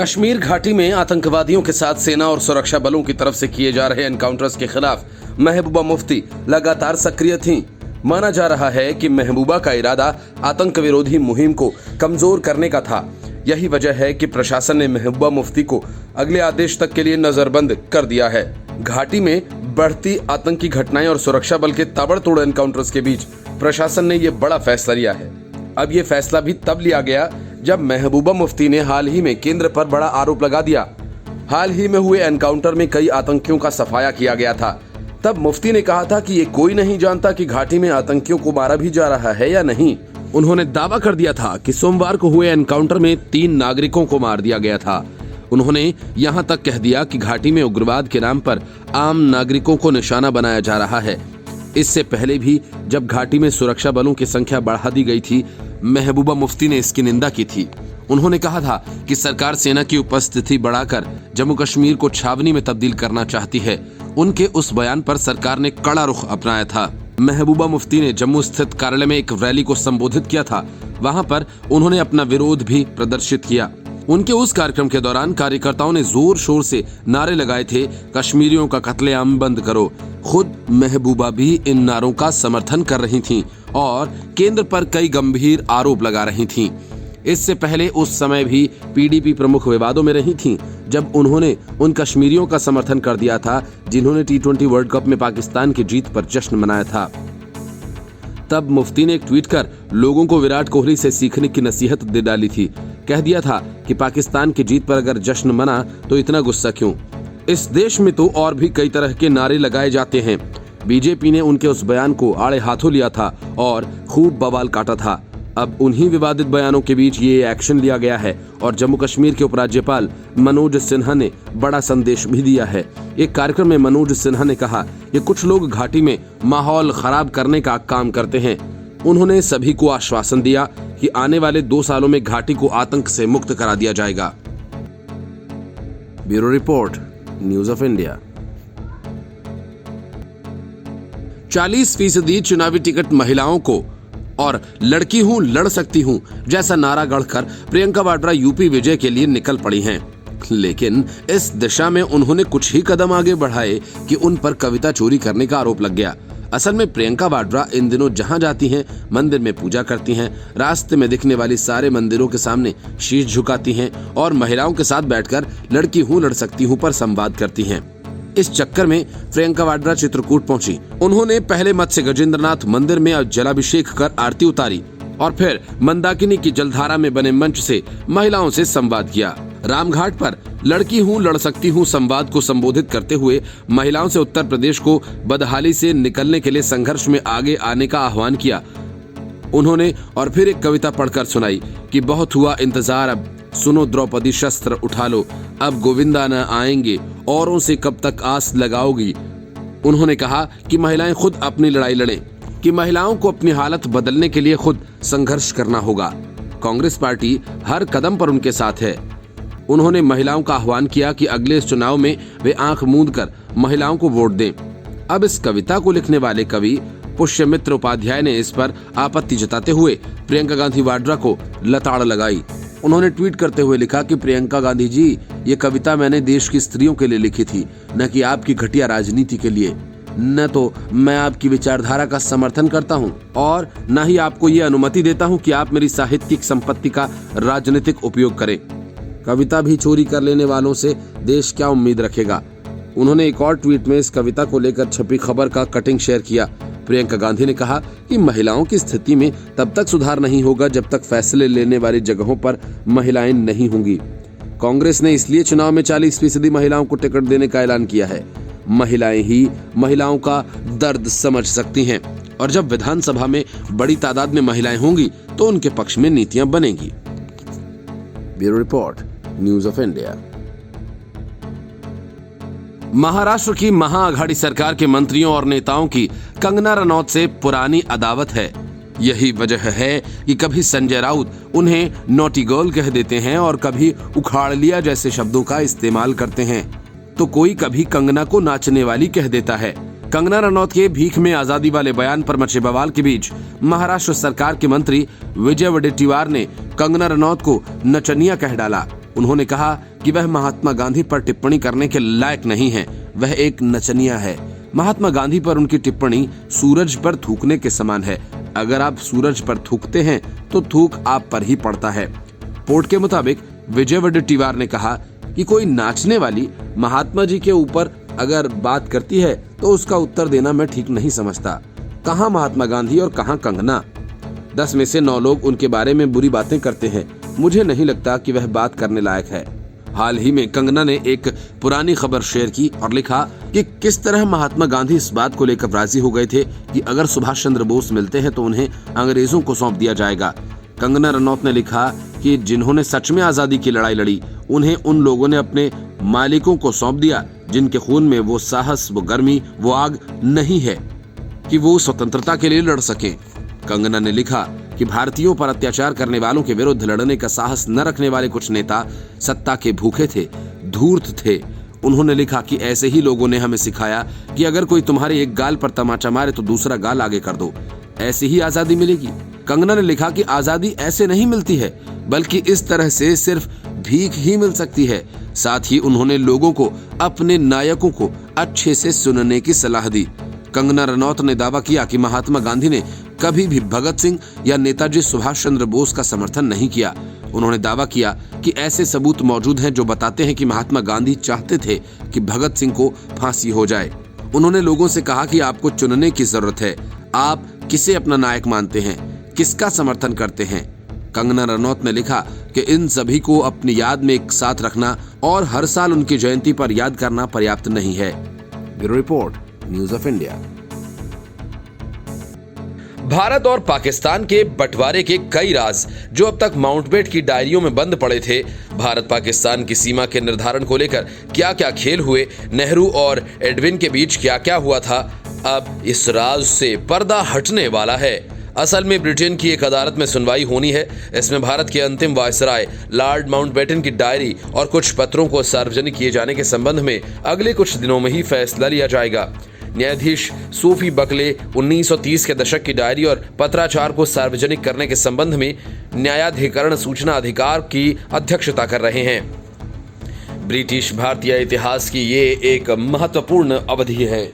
कश्मीर घाटी में आतंकवादियों के साथ सेना और सुरक्षा बलों की तरफ से किए जा रहे एनकाउंटर्स के खिलाफ महबूबा मुफ्ती लगातार सक्रिय थीं। माना जा रहा है कि महबूबा का इरादा आतंक विरोधी मुहिम को कमजोर करने का था। यही वजह है कि प्रशासन ने महबूबा मुफ्ती को अगले आदेश तक के लिए नजरबंद कर दिया है। घाटी में बढ़ती आतंकी घटनाएं और सुरक्षा बल के ताबड़तोड़ एनकाउंटर्स के बीच प्रशासन ने ये बड़ा फैसला लिया है। अब ये फैसला भी तब लिया गया जब महबूबा मुफ्ती ने हाल ही में केंद्र पर बड़ा आरोप लगा दिया। हाल ही में हुए एनकाउंटर में कई आतंकियों का सफाया किया गया था। तब मुफ्ती ने कहा था कि ये कोई नहीं जानता कि घाटी में आतंकियों को मारा भी जा रहा है या नहीं। उन्होंने दावा कर दिया था कि सोमवार को हुए एनकाउंटर में 3 नागरिकों को मार दिया गया था। उन्होंने यहां तक कह दिया कि घाटी में उग्रवाद के नाम पर आम नागरिकों को निशाना बनाया जा रहा है। इससे पहले भी जब घाटी में सुरक्षा बलों की संख्या बढ़ा दी गई थी, महबूबा मुफ्ती ने इसकी निंदा की थी। उन्होंने कहा था कि सरकार सेना की उपस्थिति बढ़ाकर जम्मू कश्मीर को छावनी में तब्दील करना चाहती है। उनके उस बयान पर सरकार ने कड़ा रुख अपनाया था। महबूबा मुफ्ती ने जम्मू स्थित कार्यालय में एक रैली को संबोधित किया था। वहां पर उन्होंने अपना विरोध भी प्रदर्शित किया। उनके उस कार्यक्रम के दौरान कार्यकर्ताओं ने जोर शोर से नारे लगाए थे, कश्मीरियों का कत्लेआम बंद करो। खुद महबूबा भी इन नारों का समर्थन कर रही थीं और केंद्र पर कई गंभीर आरोप लगा रही थीं। इससे पहले उस समय भी पीडीपी प्रमुख विवादों में रही थीं, जब उन्होंने उन कश्मीरियों का समर्थन कर दिया था जिन्होंने T20 वर्ल्ड कप में पाकिस्तान की जीत पर जश्न मनाया था। तब मुफ्ती ने एक ट्वीट कर लोगों को विराट कोहली से सीखने की नसीहत दे डाली थी। कह दिया था कि पाकिस्तान की जीत पर अगर जश्न मना तो इतना गुस्सा क्यों? इस देश में तो और भी कई तरह के नारे लगाए जाते हैं। बीजेपी ने उनके उस बयान को आड़े हाथों लिया था और खूब बवाल काटा था। अब उन्हीं विवादित बयानों के बीच ये एक्शन लिया गया है और जम्मू कश्मीर के उपराज्यपाल मनोज सिन्हा ने बड़ा संदेश भी दिया है। एक कार्यक्रम में मनोज सिन्हा ने कहा कि कुछ लोग घाटी में माहौल खराब करने का काम करते हैं। उन्होंने सभी को आश्वासन दिया कि आने वाले 2 सालों में घाटी को आतंक से मुक्त करा दिया जाएगा। Bureau report, news of India. 40% चुनावी टिकट महिलाओं को और लड़की हूं लड़ सकती हूं जैसा नारा गढ़कर प्रियंका वाड्रा यूपी विजय के लिए निकल पड़ी हैं। लेकिन इस दिशा में उन्होंने कुछ ही कदम आगे बढ़ाए कि उन पर कविता चोरी करने का आरोप लग गया। असल में प्रियंका वाड्रा इन दिनों जहां जाती हैं, मंदिर में पूजा करती हैं, रास्ते में दिखने वाली सारे मंदिरों के सामने शीश झुकाती हैं और महिलाओं के साथ बैठकर लड़की हूं लड़ सकती हूं पर संवाद करती हैं। इस चक्कर में प्रियंका वाड्रा चित्रकूट पहुंची। उन्होंने पहले मत्स्य गजेंद्रनाथ मंदिर में जलाभिषेक कर आरती उतारी और फिर मंदाकिनी की जलधारा में बने मंच से महिलाओं से संवाद किया। रामघाट पर लड़की हूं लड़ सकती हूं संवाद को संबोधित करते हुए महिलाओं से उत्तर प्रदेश को बदहाली से निकलने के लिए संघर्ष में आगे आने का आह्वान किया। उन्होंने और फिर एक कविता पढ़कर सुनाई कि बहुत हुआ इंतजार, अब सुनो द्रौपदी शस्त्र उठा लो, अब गोविंदा न आएंगे, औरों से कब तक आस लगाओगी। उन्होंने कहा कि महिलाएं खुद अपनी लड़ाई लड़ें, कि महिलाओं को अपनी हालत बदलने के लिए खुद संघर्ष करना होगा। कांग्रेस पार्टी हर कदम पर उनके साथ है। उन्होंने महिलाओं का आह्वान किया कि अगले इस चुनाव में वे आंख मूंद कर महिलाओं को वोट दें। अब इस कविता को लिखने वाले कवि पुष्यमित्र उपाध्याय ने इस पर आपत्ति जताते हुए प्रियंका गांधी वाड्रा को लताड़ लगाई। उन्होंने ट्वीट करते हुए लिखा कि प्रियंका गांधी जी, ये कविता मैंने देश की स्त्रियों के लिए लिखी थी, न कि आपकी घटिया राजनीति के लिए। न तो मैं आपकी विचारधारा का समर्थन करता हूं और न ही आपको ये अनुमति देता हूं कि आप मेरी साहित्यिक संपत्ति का राजनीतिक उपयोग करें। कविता भी चोरी कर लेने वालों से देश क्या उम्मीद रखेगा। उन्होंने एक और ट्वीट में इस कविता को लेकर छपी खबर का कटिंग शेयर किया। प्रियंका गांधी ने कहा कि महिलाओं की स्थिति में तब तक सुधार नहीं होगा जब तक फैसले लेने वाली जगहों पर महिलाएं नहीं होंगी। कांग्रेस ने इसलिए चुनाव में 40% महिलाओं को टिकट देने का ऐलान किया है। महिलाएं ही महिलाओं का दर्द समझ सकती हैं और जब विधानसभा में बड़ी तादाद में महिलाएं होंगी तो उनके पक्ष में नीतियां बनेंगी। Bureau report, news of India. Maharashtra की महाआघाड़ी सरकार के मंत्रियों और नेताओं की कंगना रनौत से पुरानी अदावत है। यही वजह है कि कभी संजय राउत उन्हें नॉटी गर्ल कह देते हैं और कभी उखाड़ लिया जैसे शब्दों का इस्तेमाल करते हैं, तो कोई कभी कंगना को नाचने वाली कह देता है। कंगना रनौत के भीख में आजादी वाले बयान पर मचे बवाल के बीच महाराष्ट्र सरकार के मंत्री विजय वडेट्टीवार ने कंगना रनौत को नचनिया कह डाला। उन्होंने कहा कि वह महात्मा गांधी पर टिप्पणी करने के लायक नहीं है, वह एक नचनिया है। महात्मा गांधी पर उनकी टिप्पणी सूरज पर थूकने के समान है। अगर आप सूरज पर थूकते हैं तो थूक आप पर ही पड़ता है। पोर्ट के मुताबिक विजय वडेट्टीवार ने कहा कि कोई नाचने वाली महात्मा जी के ऊपर अगर बात करती है तो उसका उत्तर देना मैं ठीक नहीं समझता। कहां महात्मा गांधी और कहां कंगना? 10 में से 9 लोग उनके बारे में बुरी बातें करते हैं। मुझे नहीं लगता कि वह बात करने लायक है। हाल ही में कंगना ने एक पुरानी खबर शेयर की और लिखा कि किस तरह महात्मा गांधी इस बात को लेकर राजी हो गए थे कि अगर सुभाष चंद्र बोस मिलते हैं तो उन्हें अंग्रेजों को सौंप दिया जाएगा। कंगना रनौत ने लिखा कि जिन्होंने सच में आजादी की लड़ाई लड़ी, उन्हें उन लोगों ने अपने मालिकों को सौंप दिया जिनके खून में वो साहस, वो गर्मी, वो आग नहीं है कि वो स्वतंत्रता के लिए लड़ सके। कंगना ने लिखा कि भारतीयों पर अत्याचार करने वालों के विरुद्ध लड़ने का साहस न रखने वाले कुछ नेता सत्ता के भूखे थे, धूर्त थे। उन्होंने लिखा कि ऐसे ही लोगों ने हमें सिखाया कि अगर कोई तुम्हारे एक गाल पर तमाचा मारे तो दूसरा गाल आगे कर दो, ऐसे ही आजादी मिलेगी। कंगना ने लिखा कि आजादी ऐसे नहीं मिलती है, बल्कि इस तरह से सिर्फ भीख ही मिल सकती है। साथ ही उन्होंने लोगों को अपने नायकों को अच्छे से सुनने की सलाह दी। कंगना रनौत ने दावा किया कि महात्मा गांधी ने कभी भी भगत सिंह या नेताजी सुभाष चंद्र बोस का समर्थन नहीं किया। उन्होंने दावा किया कि ऐसे सबूत मौजूद हैं जो बताते हैं कि महात्मा गांधी चाहते थे कि भगत सिंह को फांसी हो जाए। उन्होंने लोगों से कहा कि आपको चुनने की जरूरत है, आप किसे अपना नायक मानते हैं, किसका समर्थन करते हैं। कंगना रनौत ने लिखा कि इन सभी को अपनी याद में एक साथ रखना और हर साल उनकी जयंती पर याद करना पर्याप्त नहीं है। Bureau report, news of India. Bharat और पाकिस्तान के बंटवारे के कई राज जो अब तक माउंटबेट की डायरियों में बंद पड़े थे। भारत पाकिस्तान की सीमा के निर्धारण को लेकर क्या क्या खेल हुए, नेहरू और एडविन के बीच क्या क्या हुआ था, अब इस राज से पर्दा हटने वाला है। असल में ब्रिटेन की एक अदालत में सुनवाई होनी है। इसमें भारत के अंतिम वायसराय लॉर्ड माउंटबेटन की डायरी और कुछ पत्रों को सार्वजनिक किए जाने के संबंध में अगले कुछ दिनों में ही फैसला लिया जाएगा। न्यायाधीश सोफी बकले 1930 के दशक की डायरी और पत्राचार को सार्वजनिक करने के संबंध में न्यायाधिकरण सूचना अधिकार की अध्यक्षता कर रहे हैं। ब्रिटिश भारतीय इतिहास की ये एक महत्वपूर्ण अवधि है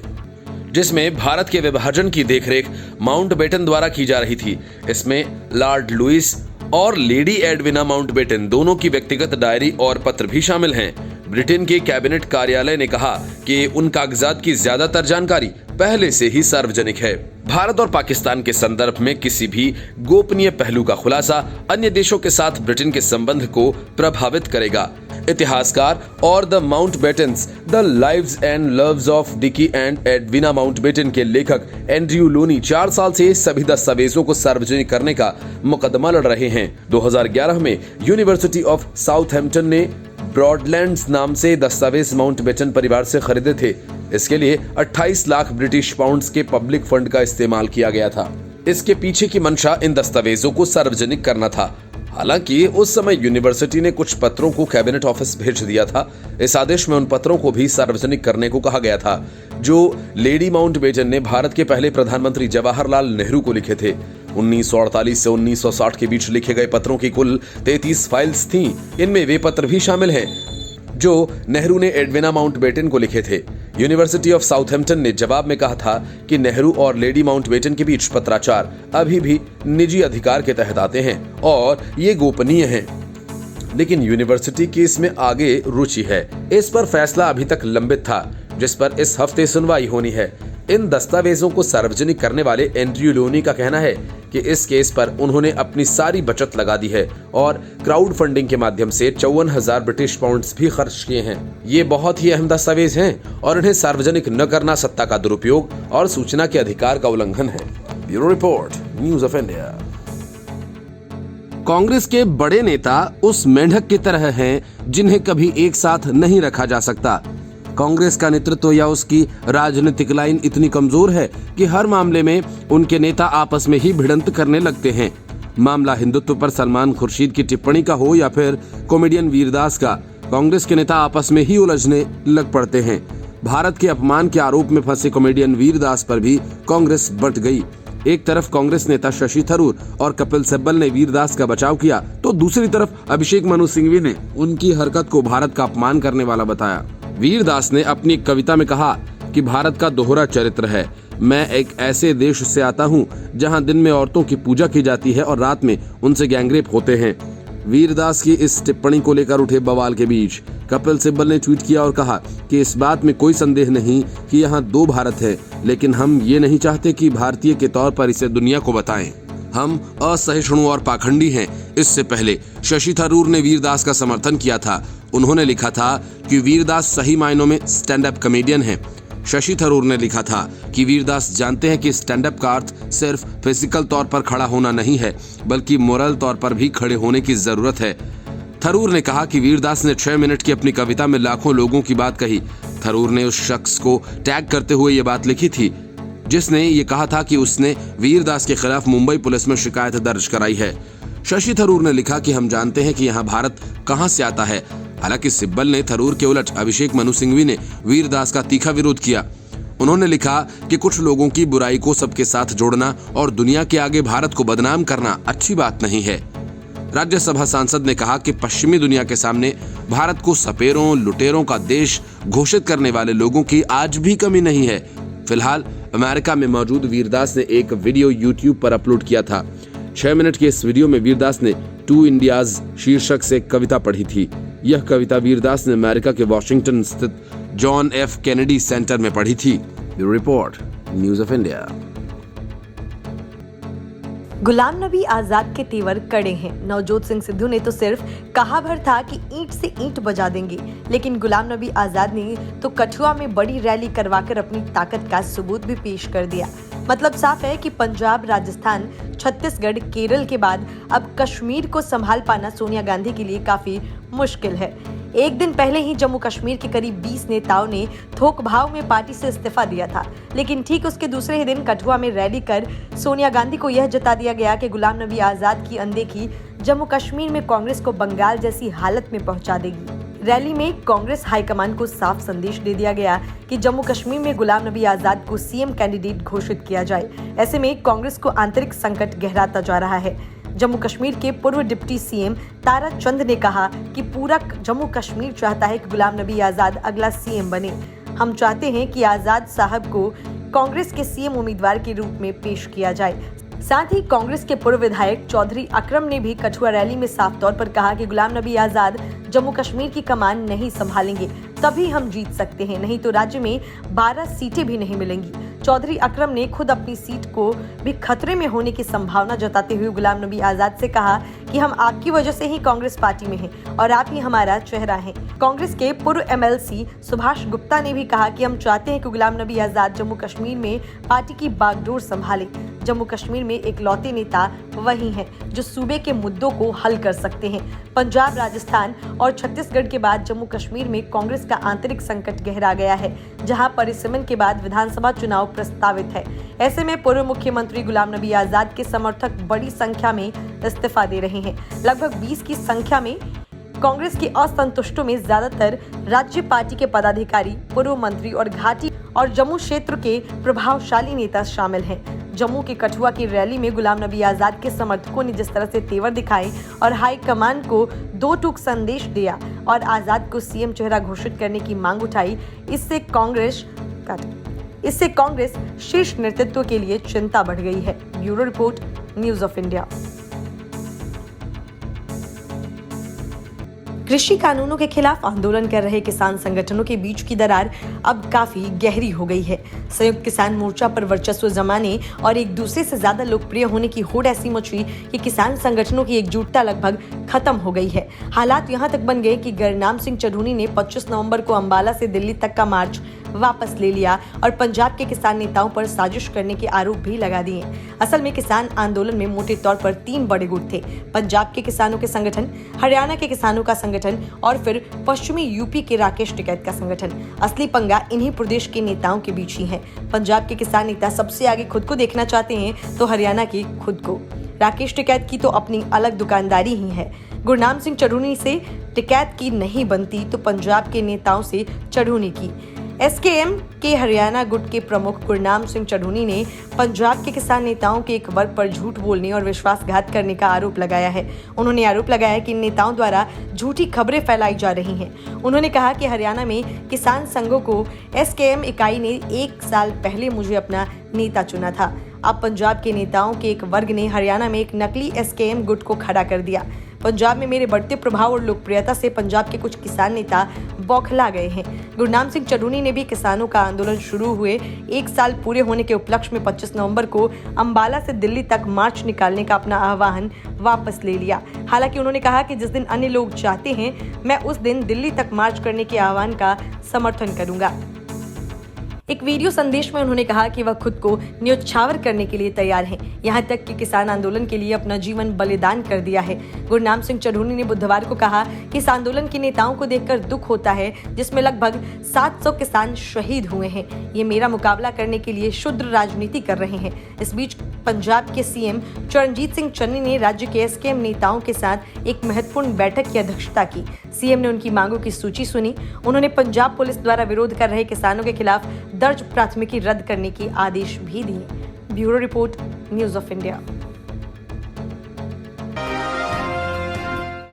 जिसमें भारत के विभाजन की देखरेख माउंटबेटन द्वारा की जा रही थी। इसमें लॉर्ड लुईस और लेडी एडविना माउंटबेटन दोनों की व्यक्तिगत डायरी और पत्र भी शामिल हैं। ब्रिटेन के कैबिनेट कार्यालय ने कहा कि उन कागजात की ज्यादातर जानकारी पहले से ही सार्वजनिक है। भारत और पाकिस्तान के संदर्भ में किसी भी गोपनीय पहलू का खुलासा अन्य देशों के साथ ब्रिटेन के संबंध को प्रभावित करेगा। इतिहासकार और the Mountbattens the lives and loves of Dickie and Edwina Mountbatten के लेखक एंड्रयू लोनी 4 साल से सभी दस्तावेजों को सार्वजनिक करने का मुकदमा लड़ रहे हैं। 2011 में यूनिवर्सिटी ऑफ साउथहैम्पटन ने ब्रॉडलैंड्स नाम से दस्तावेज माउंटबेटन परिवार से खरीदे थे। इसके लिए 28 लाख ब्रिटिश पाउंड्स के पब्लिक फंड का इस्तेमाल किया गया था। इसके पीछे की मंशा इन दस्तावेजों को सार्वजनिक करना था। हालांकि उस समय यूनिवर्सिटी ने कुछ पत्रों को कैबिनेट ऑफिस भेज दिया था। इस आदेश में उन पत्रों को भी सार्वजनिक करने को कहा गया था जो लेडी माउंटबेटन ने भारत के पहले प्रधानमंत्री जवाहरलाल नेहरू को लिखे थे। 1948 से 1960 के बीच लिखे गए पत्रों की कुल 33 फाइल्स थीं। इनमें वे पत्र भी शामिल हैं जो नेहरू ने एडविना माउंटबेटन को लिखे थे। यूनिवर्सिटी ऑफ साउथहैम्पटन ने जवाब में कहा था कि नेहरू और लेडी माउंटबेटन के बीच पत्राचार अभी भी निजी अधिकार के तहत आते हैं और ये गोपनीय हैं। लेकिन यूनिवर्सिटी की इसमें आगे रुचि है। इस पर फैसला अभी तक लंबित था, जिस पर इस हफ्ते सुनवाई होनी है। इन दस्तावेजों को सार्वजनिक करने वाले एंड्रयू लोनी का कहना है कि इस केस पर उन्होंने अपनी सारी बचत लगा दी है और क्राउड फंडिंग के माध्यम से 54,000 ब्रिटिश पाउंड्स भी खर्च किए हैं। ये बहुत ही अहम दस्तावेज हैं और इन्हें सार्वजनिक न करना सत्ता का दुरुपयोग और सूचना के अधिकार का उल्लंघन है। Bureau report, news of India. Congress के बड़े नेता उस मेंढक की तरह हैं जिन्हें कभी एक साथ नहीं रखा जा सकता। कांग्रेस का नेतृत्व या उसकी राजनीतिक लाइन इतनी कमजोर है कि हर मामले में उनके नेता आपस में ही भिड़ंत करने लगते हैं। मामला हिंदुत्व पर सलमान खुर्शीद की टिप्पणी का हो या फिर कॉमेडियन वीरदास का, कांग्रेस के नेता आपस में ही उलझने लग पड़ते हैं। भारत के अपमान के आरोप में फंसे कॉमेडियन वीरदास पर भी कांग्रेस बट गई। एक तरफ कांग्रेस नेता शशि थरूर और कपिल सिब्बल ने वीरदास का बचाव किया, तो दूसरी तरफ अभिषेक मनु सिंघवी ने उनकी हरकत को भारत का अपमान करने वाला बताया। वीरदास ने अपनी एक कविता में कहा कि भारत का दोहरा चरित्र है। मैं एक ऐसे देश से आता हूँ जहाँ दिन में औरतों की पूजा की जाती है और रात में उनसे गैंगरेप होते हैं। वीरदास की इस टिप्पणी को लेकर उठे बवाल के बीच कपिल सिब्बल ने ट्वीट किया और कहा कि इस बात में कोई संदेह नहीं कि यहाँ दो भारत है, लेकिन हम ये नहीं चाहते कि भारतीय के तौर पर इसे दुनिया को बताएं। हम असहिष्णु और पाखंडी हैं। इससे पहले शशि थरूर ने वीरदास का समर्थन किया था। उन्होंने लिखा था कि वीरदास सही मायनों में स्टैंड अप कॉमेडियन है। शशि थरूर ने लिखा था कि वीरदास जानते हैं कि स्टैंड अप का अर्थ सिर्फ फिजिकल तौर पर खड़ा होना नहीं है, बल्कि मोरल तौर पर भी खड़े होने की जरूरत है। थरूर ने कहा कि वीरदास ने 6 मिनट की अपनी कविता में लाखों लोगों की बात कही। थरूर ने उस शख्स को टैग करते हुए ये बात लिखी थी जिसने ये कहा था कि उसने वीरदास के खिलाफ मुंबई पुलिस में शिकायत दर्ज कराई है। शशि थरूर ने लिखा कि हम जानते हैं कि यहाँ भारत कहाँ से आता है। हालांकि सिब्बल ने थरूर के उलट अभिषेक मनु सिंघवी ने वीरदास का तीखा विरोध किया। उन्होंने लिखा कि कुछ लोगों की बुराई को सबके साथ जोड़ना और दुनिया के आगे भारत को बदनाम करना अच्छी बात नहीं है। राज्यसभा सांसद ने कहा कि पश्चिमी दुनिया के सामने भारत को सपेरों लुटेरों का देश घोषित करने वाले लोगों की आज भी कमी नहीं है। फिलहाल अमेरिका में मौजूद वीरदास ने एक वीडियो यूट्यूब पर अपलोड किया था। 6 मिनट के इस वीडियो में वीरदास ने टू इंडियाज शीर्षक से कविता पढ़ी थी। यह कविता वीरदास ने अमेरिका के वॉशिंगटन स्थित जॉन एफ कैनेडी सेंटर में पढ़ी थी। Bureau report, news of India. Ghulam Nabi Azad के तेवर कड़े हैं। नवजोत सिंह सिद्धू ने तो सिर्फ कहा भर था कि ईंट से ईंट बजा देंगे, लेकिन गुलाम नबी आजाद ने तो कठुआ में बड़ी रैली करवाकर अपनी ताकत का सबूत भी पेश कर दिया। मतलब साफ है कि पंजाब, राजस्थान, छत्तीसगढ़, केरल के बाद अब कश्मीर को संभाल पाना सोनिया गांधी के लिए काफी मुश्किल है। एक दिन पहले ही जम्मू कश्मीर के करीब 20 नेताओं ने थोक भाव में पार्टी से इस्तीफा दिया था, लेकिन ठीक उसके दूसरे ही दिन कठुआ में रैली कर सोनिया गांधी को यह जता दिया गया कि गुलाम नबी आजाद की अनदेखी जम्मू कश्मीर में कांग्रेस को बंगाल जैसी हालत में पहुंचा देगी। रैली में कांग्रेस हाईकमान को साफ संदेश दे दिया गया कि जम्मू कश्मीर में गुलाम नबी आजाद को सीएम कैंडिडेट घोषित किया जाए। ऐसे में कांग्रेस को आंतरिक संकट गहराता जा रहा है। जम्मू कश्मीर के पूर्व डिप्टी सीएम तारा चंद ने कहा कि पूरा जम्मू कश्मीर चाहता है कि गुलाम नबी आजाद अगला सीएम बने। हम चाहते हैं कि आजाद साहब को कांग्रेस के सीएम उम्मीदवार के रूप में पेश किया जाए। साथ ही कांग्रेस के पूर्व विधायक चौधरी अकरम ने भी कठुआ रैली में साफ तौर पर कहा कि गुलाम नबी आजाद जम्मू कश्मीर की कमान नहीं संभालेंगे, तभी हम जीत सकते हैं, नहीं तो राज्य में 12 सीटें भी नहीं मिलेंगी। चौधरी अकरम ने खुद अपनी सीट को भी खतरे में होने की संभावना जताते हुए गुलाम नबी आजाद से कहा कि हम आपकी वजह से ही कांग्रेस पार्टी में हैं और आप ही हमारा चेहरा हैं। कांग्रेस के पूर्व एमएलसी सुभाष गुप्ता ने भी कहा कि हम चाहते हैं कि गुलाम नबी आजाद जम्मू कश्मीर में पार्टी की बागडोर संभाले। जम्मू कश्मीर में इकलौते नेता वही हैं जो सूबे के मुद्दों को हल कर सकते हैं। पंजाब, राजस्थान और छत्तीसगढ़ के बाद जम्मू कश्मीर में कांग्रेस का आंतरिक संकट गहरा गया है, जहां परिसीमन के बाद विधानसभा चुनाव प्रस्तावित है। ऐसे में पूर्व मुख्यमंत्री गुलाम नबी आजाद के समर्थक बड़ी संख्या में इस्तीफा दे रहे हैं। लगभग 20 की संख्या में कांग्रेस के असंतुष्टों में ज्यादातर राज्य पार्टी के पदाधिकारी, पूर्व मंत्री और घाटी और जम्मू क्षेत्र के प्रभावशाली नेता शामिल हैं। जम्मू के कठुआ की रैली में गुलाम नबी आजाद के समर्थकों ने जिस तरह से तेवर दिखाए और हाईकमान को 2 टूक संदेश दिया और आजाद को सीएम चेहरा घोषित करने की मांग उठाई, इससे कांग्रेस शीर्ष नेतृत्व के लिए चिंता बढ़ गई है। Bureau report, news of India. कृषि कानूनों के खिलाफ आंदोलन कर रहे किसान संगठनों के बीच की दरार अब काफी गहरी हो गई है। संयुक्त किसान मोर्चा पर वर्चस्व जमाने और एक दूसरे से ज्यादा लोकप्रिय होने की होड़ ऐसी मची कि किसान संगठनों की एकजुटता लगभग खत्म हो गई है। हालात यहाँ तक बन गए कि गुरनाम सिंह चढ़ूनी ने 25 नवंबर को अंबाला से दिल्ली तक का मार्च वापस ले लिया और पंजाब के किसान नेताओं पर साजिश करने के आरोप भी लगा दिए। असल में किसान आंदोलन में मोटे तौर पर 3 बड़े गुट थे: पंजाब के किसानों के संगठन, हरियाणा के किसानों का संगठन और फिर पश्चिमी यूपी के राकेश टिकैत का संगठन। असली पंगा इन्हीं प्रदेश के नेताओं के बीच ही है। पंजाब के किसान नेता सबसे आगे खुद को देखना चाहते हैं तो हरियाणा की खुद को। राकेश टिकैत की तो अपनी अलग दुकानदारी ही है। गुरनाम सिंह चढ़ूनी से टिकैत की नहीं बनती तो पंजाब के नेताओं से चढ़ूनी की। एसकेएम के हरियाणा गुट के प्रमुख गुरनाम सिंह चढ़ूनी ने पंजाब के किसान नेताओं के एक वर्ग पर झूठ बोलने और विश्वासघात करने का आरोप लगाया है। उन्होंने आरोप लगाया कि इन नेताओं द्वारा झूठी खबरें फैलाई जा रही हैं। उन्होंने कहा कि हरियाणा में किसान संघों को एसकेएम इकाई ने 1 साल पहले मुझे अपना नेता चुना था। अब पंजाब के नेताओं के एक वर्ग ने हरियाणा में एक नकली एसकेएम गुट को खड़ा कर दिया। पंजाब में मेरे बढ़ते प्रभाव और लोकप्रियता से पंजाब के कुछ किसान नेता बौखला गए हैं। गुरनाम सिंह चढ़ूनी ने भी किसानों का आंदोलन शुरू हुए 1 साल पूरे होने के उपलक्ष्य में 25 नवंबर को अंबाला से दिल्ली तक मार्च निकालने का अपना आह्वान वापस ले लिया। हालांकि उन्होंने कहा कि जिस दिन अन्य लोग चाहते हैं, मैं उस दिन दिल्ली तक मार्च करने के आह्वान का समर्थन करूंगा। एक वीडियो संदेश में उन्होंने कहा कि वह खुद को न्योछावर करने के लिए तैयार हैं, यहां तक कि किसान आंदोलन के लिए अपना जीवन बलिदान कर दिया है। गुरनाम सिंह चढ़ूनी ने बुधवार को कहा कि इस आंदोलन के नेताओं को देखकर दुख होता है, जिसमें लगभग 700 किसान शहीद हुए हैं। ये मेरा मुकाबला करने के लिए शुद्र राजनीति कर रहे हैं। इस बीच पंजाब के सीएम चरणजीत सिंह चन्नी ने राज्य के एसकेएम नेताओं के साथ एक महत्वपूर्ण बैठक की अध्यक्षता की। सीएम ने उनकी मांगों की सूची सुनी। उन्होंने पंजाब पुलिस द्वारा विरोध कर रहे किसानों के खिलाफ दर्ज प्राथमिकी रद्द करने के आदेश भी दिए। Bureau report, news of India.